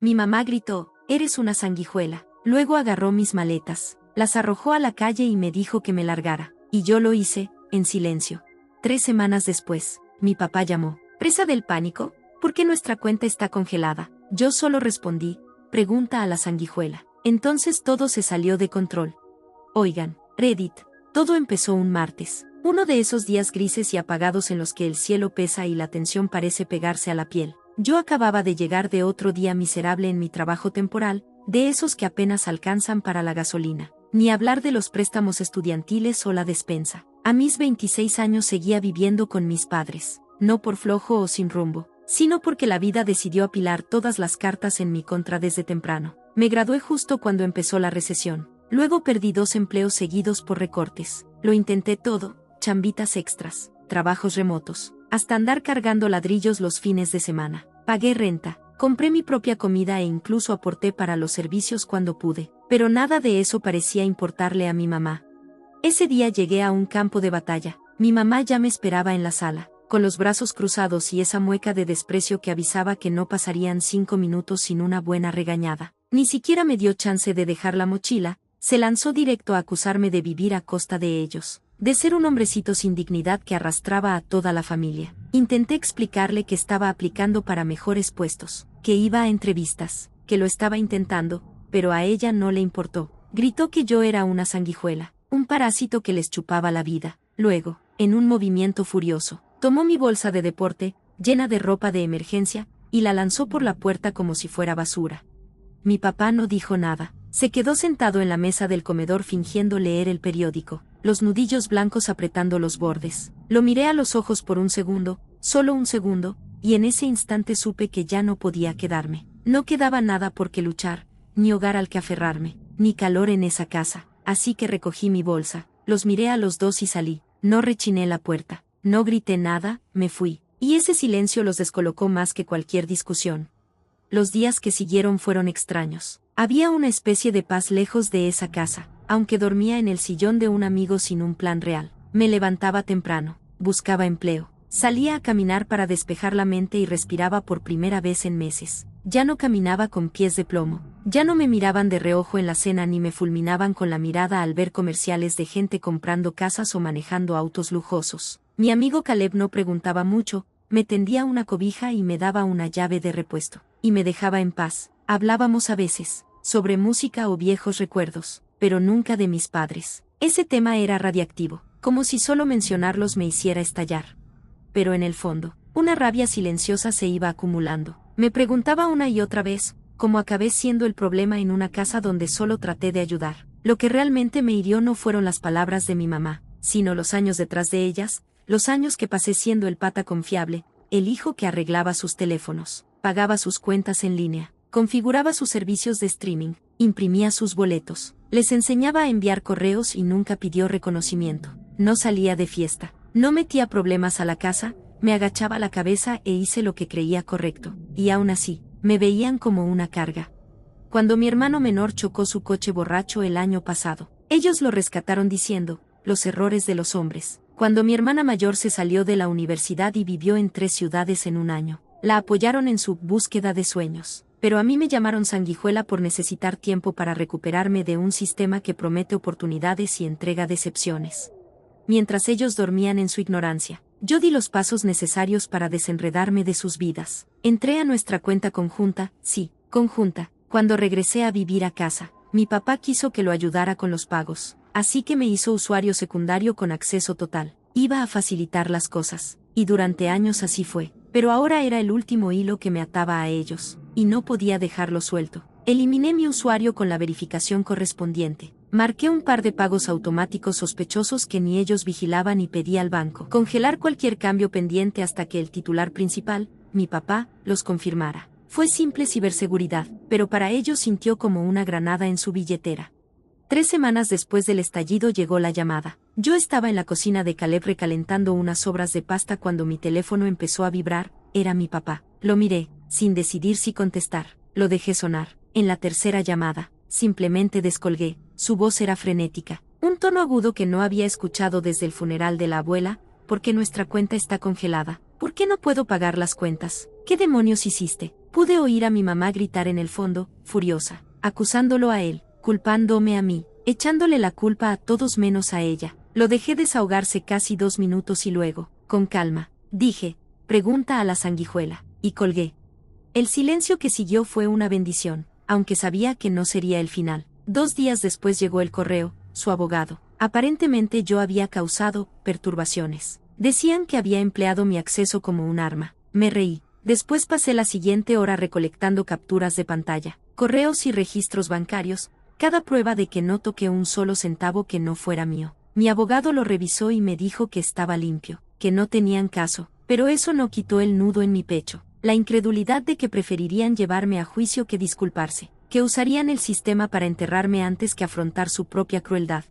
Mi mamá gritó, «Eres una sanguijuela». Luego agarró mis maletas, las arrojó a la calle y me dijo que me largara. Y yo lo hice, en silencio. 3 semanas después, mi papá llamó. ¿Presa del pánico? ¿Por qué nuestra cuenta está congelada? Yo solo respondí, pregunta a la sanguijuela. Entonces todo se salió de control. Oigan, Reddit, todo empezó un martes. Uno de esos días grises y apagados en los que el cielo pesa y la tensión parece pegarse a la piel. Yo acababa de llegar de otro día miserable en mi trabajo temporal, de esos que apenas alcanzan para la gasolina. Ni hablar de los préstamos estudiantiles o la despensa. A mis 26 años seguía viviendo con mis padres, no por flojo o sin rumbo, sino porque la vida decidió apilar todas las cartas en mi contra desde temprano. Me gradué justo cuando empezó la recesión. Luego perdí 2 empleos seguidos por recortes. Lo intenté todo, chambitas extras, trabajos remotos, hasta andar cargando ladrillos los fines de semana. Pagué renta, compré mi propia comida e incluso aporté para los servicios cuando pude. Pero nada de eso parecía importarle a mi mamá. Ese día llegué a un campo de batalla. Mi mamá ya me esperaba en la sala, con los brazos cruzados y esa mueca de desprecio que avisaba que no pasarían 5 minutos sin una buena regañada. Ni siquiera me dio chance de dejar la mochila, se lanzó directo a acusarme de vivir a costa de ellos, de ser un hombrecito sin dignidad que arrastraba a toda la familia. Intenté explicarle que estaba aplicando para mejores puestos, que iba a entrevistas, que lo estaba intentando, pero a ella no le importó. Gritó que yo era una sanguijuela, un parásito que les chupaba la vida. Luego, en un movimiento furioso, tomó mi bolsa de deporte, llena de ropa de emergencia, y la lanzó por la puerta como si fuera basura. Mi papá no dijo nada. Se quedó sentado en la mesa del comedor fingiendo leer el periódico, los nudillos blancos apretando los bordes. Lo miré a los ojos por un segundo, solo un segundo, y en ese instante supe que ya no podía quedarme. No quedaba nada por qué luchar, ni hogar al que aferrarme, ni calor en esa casa, así que recogí mi bolsa, los miré a los dos y salí. No rechiné la puerta, no grité nada, me fui, y ese silencio los descolocó más que cualquier discusión. Los días que siguieron fueron extraños. Había una especie de paz lejos de esa casa, aunque dormía en el sillón de un amigo sin un plan real. Me levantaba temprano, buscaba empleo, salía a caminar para despejar la mente y respiraba por primera vez en meses. Ya no caminaba con pies de plomo, ya no me miraban de reojo en la cena ni me fulminaban con la mirada al ver comerciales de gente comprando casas o manejando autos lujosos. Mi amigo Caleb no preguntaba mucho, me tendía una cobija y me daba una llave de repuesto, y me dejaba en paz. Hablábamos a veces, sobre música o viejos recuerdos, pero nunca de mis padres. Ese tema era radiactivo, como si solo mencionarlos me hiciera estallar. Pero en el fondo, una rabia silenciosa se iba acumulando. Me preguntaba una y otra vez, ¿cómo acabé siendo el problema en una casa donde solo traté de ayudar? Lo que realmente me hirió no fueron las palabras de mi mamá, sino los años detrás de ellas, los años que pasé siendo el pata confiable, el hijo que arreglaba sus teléfonos, pagaba sus cuentas en línea, configuraba sus servicios de streaming, imprimía sus boletos, les enseñaba a enviar correos y nunca pidió reconocimiento. No salía de fiesta, no metía problemas a la casa, me agachaba la cabeza e hice lo que creía correcto, y aún así, me veían como una carga. Cuando mi hermano menor chocó su coche borracho el año pasado, ellos lo rescataron diciendo, los errores de los hombres. Cuando mi hermana mayor se salió de la universidad y vivió en 3 ciudades en un año, la apoyaron en su búsqueda de sueños. Pero a mí me llamaron sanguijuela por necesitar tiempo para recuperarme de un sistema que promete oportunidades y entrega decepciones. Mientras ellos dormían en su ignorancia, yo di los pasos necesarios para desenredarme de sus vidas. Entré a nuestra cuenta conjunta, sí, conjunta. Cuando regresé a vivir a casa, mi papá quiso que lo ayudara con los pagos, así que me hizo usuario secundario con acceso total. Iba a facilitar las cosas, y durante años así fue. Pero ahora era el último hilo que me ataba a ellos, y no podía dejarlo suelto. Eliminé mi usuario con la verificación correspondiente. Marqué un par de pagos automáticos sospechosos que ni ellos vigilaban y pedí al banco congelar cualquier cambio pendiente hasta que el titular principal, mi papá, los confirmara. Fue simple ciberseguridad, pero para ellos sintió como una granada en su billetera. 3 semanas después del estallido llegó la llamada. Yo estaba en la cocina de Caleb recalentando unas sobras de pasta cuando mi teléfono empezó a vibrar. Era mi papá. Lo miré, sin decidir si contestar. Lo dejé sonar. En la tercera llamada, simplemente descolgué. Su voz era frenética. Un tono agudo que no había escuchado desde el funeral de la abuela. ¿Por qué nuestra cuenta está congelada? ¿Por qué no puedo pagar las cuentas? ¿Qué demonios hiciste? Pude oír a mi mamá gritar en el fondo, furiosa, acusándolo a él, culpándome a mí, echándole la culpa a todos menos a ella. Lo dejé desahogarse casi 2 minutos y luego, con calma, dije, pregunta a la sanguijuela, y colgué. El silencio que siguió fue una bendición, aunque sabía que no sería el final. 2 días después llegó el correo, su abogado. Aparentemente yo había causado perturbaciones. Decían que había empleado mi acceso como un arma. Me reí. Después pasé la siguiente hora recolectando capturas de pantalla, correos y registros bancarios, cada prueba de que no toqué un solo centavo que no fuera mío. Mi abogado lo revisó y me dijo que estaba limpio, que no tenían caso, pero eso no quitó el nudo en mi pecho, la incredulidad de que preferirían llevarme a juicio que disculparse, que usarían el sistema para enterrarme antes que afrontar su propia crueldad.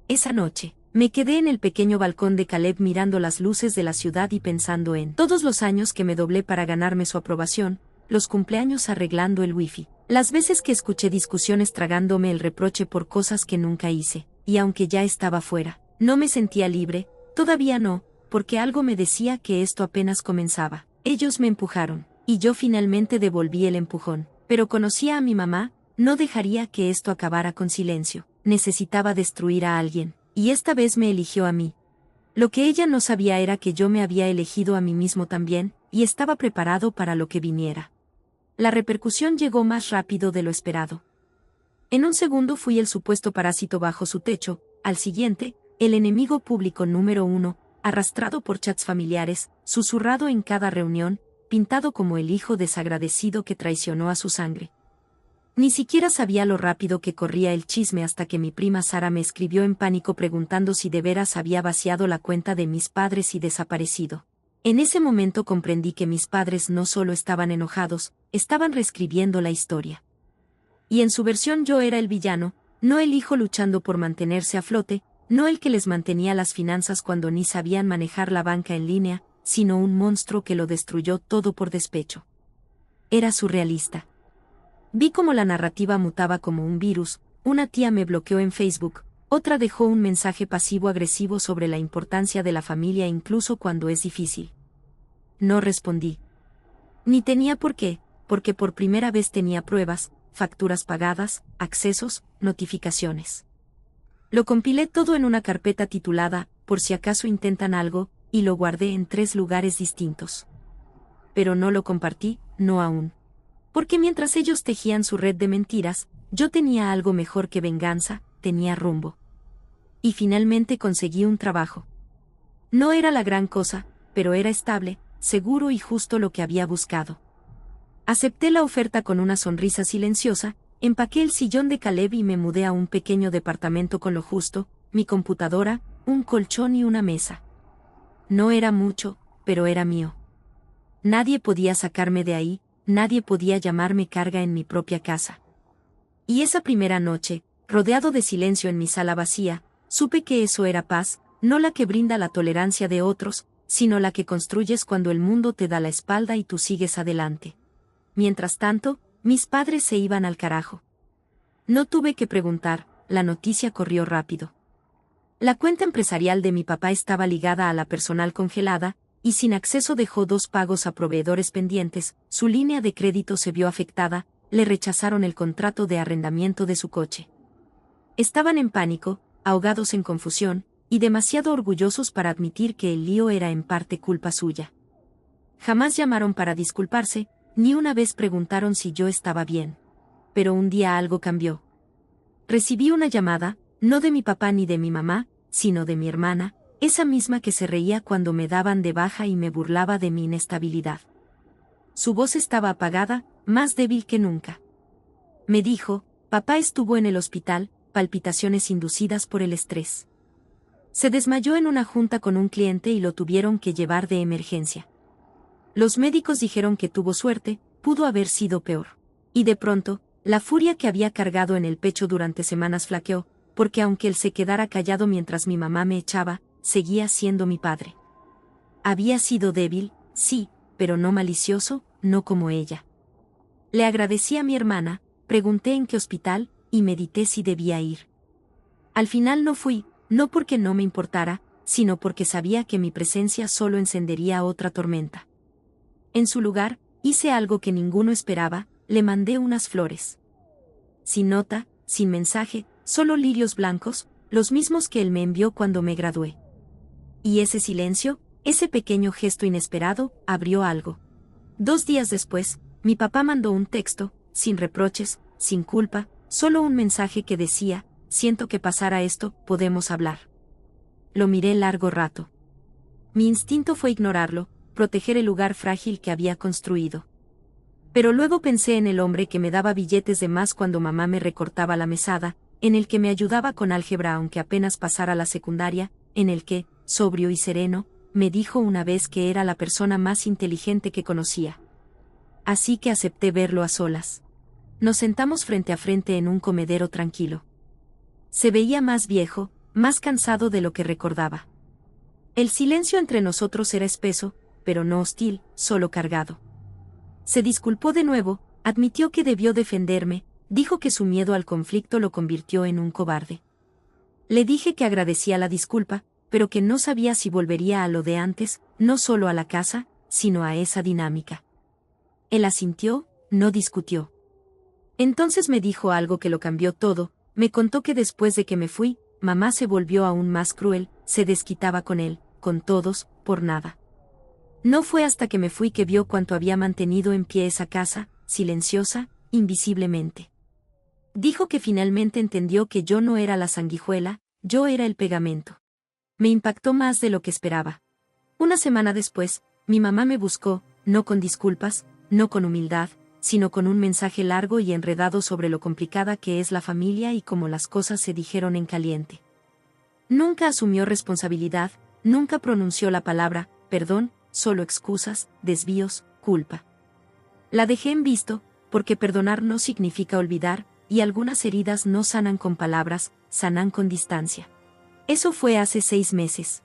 Esa noche, me quedé en el pequeño balcón de Caleb mirando las luces de la ciudad y pensando en todos los años que me doblé para ganarme su aprobación, los cumpleaños arreglando el wifi, las veces que escuché discusiones tragándome el reproche por cosas que nunca hice, y aunque ya estaba fuera, no me sentía libre, todavía no, porque algo me decía que esto apenas comenzaba. Ellos me empujaron, y yo finalmente devolví el empujón, pero conocía a mi mamá, no dejaría que esto acabara con silencio, necesitaba destruir a alguien. Y esta vez me eligió a mí. Lo que ella no sabía era que yo me había elegido a mí mismo también, y estaba preparado para lo que viniera. La repercusión llegó más rápido de lo esperado. En un segundo fui el supuesto parásito bajo su techo, al siguiente, el enemigo público número 1, arrastrado por chats familiares, susurrado en cada reunión, pintado como el hijo desagradecido que traicionó a su sangre. Ni siquiera sabía lo rápido que corría el chisme hasta que mi prima Sara me escribió en pánico preguntando si de veras había vaciado la cuenta de mis padres y desaparecido. En ese momento comprendí que mis padres no solo estaban enojados, estaban reescribiendo la historia. Y en su versión yo era el villano, no el hijo luchando por mantenerse a flote, no el que les mantenía las finanzas cuando ni sabían manejar la banca en línea, sino un monstruo que lo destruyó todo por despecho. Era surrealista. Vi cómo la narrativa mutaba como un virus, una tía me bloqueó en Facebook, otra dejó un mensaje pasivo-agresivo sobre la importancia de la familia incluso cuando es difícil. No respondí. Ni tenía por qué, porque por primera vez tenía pruebas, facturas pagadas, accesos, notificaciones. Lo compilé todo en una carpeta titulada, por si acaso intentan algo, y lo guardé en 3 lugares distintos. Pero no lo compartí, no aún. Porque mientras ellos tejían su red de mentiras, yo tenía algo mejor que venganza, tenía rumbo. Y finalmente conseguí un trabajo. No era la gran cosa, pero era estable, seguro y justo lo que había buscado. Acepté la oferta con una sonrisa silenciosa, empaqué el sillón de Caleb y me mudé a un pequeño departamento con lo justo, mi computadora, un colchón y una mesa. No era mucho, pero era mío. Nadie podía sacarme de ahí. Nadie podía llamarme carga en mi propia casa. Y esa primera noche, rodeado de silencio en mi sala vacía, supe que eso era paz, no la que brinda la tolerancia de otros, sino la que construyes cuando el mundo te da la espalda y tú sigues adelante. Mientras tanto, mis padres se iban al carajo. No tuve que preguntar, la noticia corrió rápido. La cuenta empresarial de mi papá estaba ligada a la personal congelada, y sin acceso dejó 2 pagos a proveedores pendientes, su línea de crédito se vio afectada, le rechazaron el contrato de arrendamiento de su coche. Estaban en pánico, ahogados en confusión, y demasiado orgullosos para admitir que el lío era en parte culpa suya. Jamás llamaron para disculparse, ni una vez preguntaron si yo estaba bien. Pero un día algo cambió. Recibí una llamada, no de mi papá ni de mi mamá, sino de mi hermana, esa misma que se reía cuando me daban de baja y me burlaba de mi inestabilidad. Su voz estaba apagada, más débil que nunca. Me dijo, papá estuvo en el hospital, palpitaciones inducidas por el estrés. Se desmayó en una junta con un cliente y lo tuvieron que llevar de emergencia. Los médicos dijeron que tuvo suerte, pudo haber sido peor. Y de pronto, la furia que había cargado en el pecho durante semanas flaqueó, porque aunque él se quedara callado mientras mi mamá me echaba, seguía siendo mi padre. Había sido débil, sí, pero no malicioso, no como ella. Le agradecí a mi hermana, pregunté en qué hospital, y medité si debía ir. Al final no fui, no porque no me importara, sino porque sabía que mi presencia solo encendería otra tormenta. En su lugar, hice algo que ninguno esperaba, le mandé unas flores. Sin nota, sin mensaje, solo lirios blancos, los mismos que él me envió cuando me gradué. Y ese silencio, ese pequeño gesto inesperado, abrió algo. 2 días después, mi papá mandó un texto, sin reproches, sin culpa, solo un mensaje que decía: siento que pasara esto, podemos hablar. Lo miré largo rato. Mi instinto fue ignorarlo, proteger el lugar frágil que había construido. Pero luego pensé en el hombre que me daba billetes de más cuando mamá me recortaba la mesada, en el que me ayudaba con álgebra aunque apenas pasara la secundaria, en el que, sobrio y sereno, me dijo una vez que era la persona más inteligente que conocía. Así que acepté verlo a solas. Nos sentamos frente a frente en un comedero tranquilo. Se veía más viejo, más cansado de lo que recordaba. El silencio entre nosotros era espeso, pero no hostil, solo cargado. Se disculpó de nuevo, admitió que debió defenderme, dijo que su miedo al conflicto lo convirtió en un cobarde. Le dije que agradecía la disculpa, pero que no sabía si volvería a lo de antes, no solo a la casa, sino a esa dinámica. Él asintió, no discutió. Entonces me dijo algo que lo cambió todo, me contó que después de que me fui, mamá se volvió aún más cruel, se desquitaba con él, con todos, por nada. No fue hasta que me fui que vio cuánto había mantenido en pie esa casa, silenciosa, invisiblemente. Dijo que finalmente entendió que yo no era la sanguijuela, yo era el pegamento. Me impactó más de lo que esperaba. Una semana después, mi mamá me buscó, no con disculpas, no con humildad, sino con un mensaje largo y enredado sobre lo complicada que es la familia y cómo las cosas se dijeron en caliente. Nunca asumió responsabilidad, nunca pronunció la palabra perdón, solo excusas, desvíos, culpa. La dejé en visto, porque perdonar no significa olvidar, y algunas heridas no sanan con palabras, sanan con distancia. Eso fue hace 6 meses.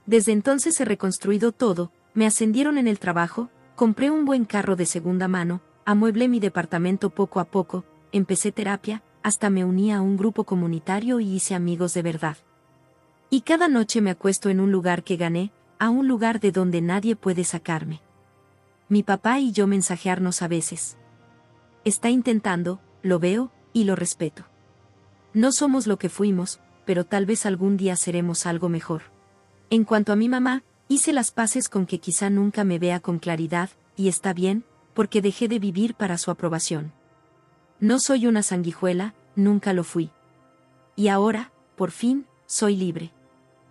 Desde entonces he reconstruido todo, me ascendieron en el trabajo, compré un buen carro de segunda mano, amueblé mi departamento poco a poco, empecé terapia, hasta me uní a un grupo comunitario y hice amigos de verdad. Y cada noche me acuesto en un lugar que gané, a un lugar de donde nadie puede sacarme. Mi papá y yo mensajearnos a veces. Está intentando, lo veo, y lo respeto. No somos lo que fuimos, pero tal vez algún día seremos algo mejor. En cuanto a mi mamá, hice las paces con que quizá nunca me vea con claridad, y está bien, porque dejé de vivir para su aprobación. No soy una sanguijuela, nunca lo fui. Y ahora, por fin, soy libre.